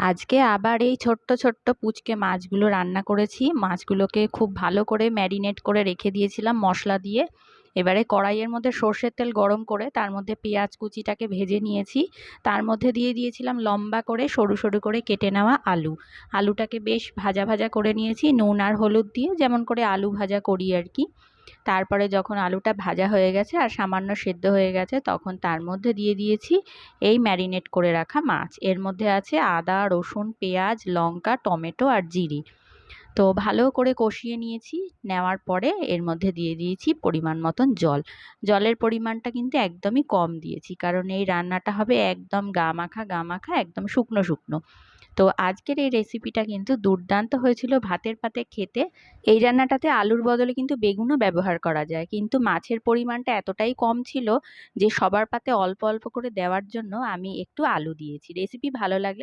আজকে আবার এই ছোট্ট ছোট্ট পুচকে মাছগুলো রান্না করেছি। মাছগুলোকে খুব ভালো করে ম্যারিনেট করে রেখে দিয়েছিলাম মশলা দিয়ে। এবারে কড়াইয়ের মধ্যে সর্ষের তেল গরম করে তার মধ্যে পেঁয়াজ কুচিটাকে ভেজে নিয়েছি। তার মধ্যে দিয়ে দিয়েছিলাম লম্বা করে সরু সরু করে কেটে নেওয়া আলু। আলুটাকে বেশ ভাজা ভাজা করে নিয়েছি নুন আর হলুদ দিয়ে, যেমন করে আলু ভাজা করি আর কি। তারপরে যখন আলুটা ভাজা হয়ে গেছে আর সামান্য সেদ্ধ হয়ে গেছে, তখন তার মধ্যে দিয়ে দিয়েছি এই ম্যারিনেট করে রাখা মাছ। এর মধ্যে আছে আদা, রসুন, পেঁয়াজ, লঙ্কা, টমেটো আর জিরে। তো ভালো করে কষিয়ে নিয়েছি। নেওয়ার পরে এর মধ্যে দিয়ে দিয়েছি পরিমাণ মতন জল। জলের পরিমাণটা কিন্তু একদমই কম দিয়েছি, কারণ এই রান্নাটা হবে একদম গা মাখা গা মাখা, একদম শুকনো শুকনো। তো আজকের এই রেসিপিটা কিন্তু দুর্দান্ত হয়েছিল ভাতের পাতে খেতে। এই রান্নাটাতে আলুর বদলে কিন্তু বেগুনও ব্যবহার করা যায়, কিন্তু মাছের পরিমাণটা এতটাই কম ছিল যে সবার পাতে অল্প অল্প করে দেওয়ার জন্য আমি একটু আলু দিয়েছি। রেসিপি ভালো লাগলে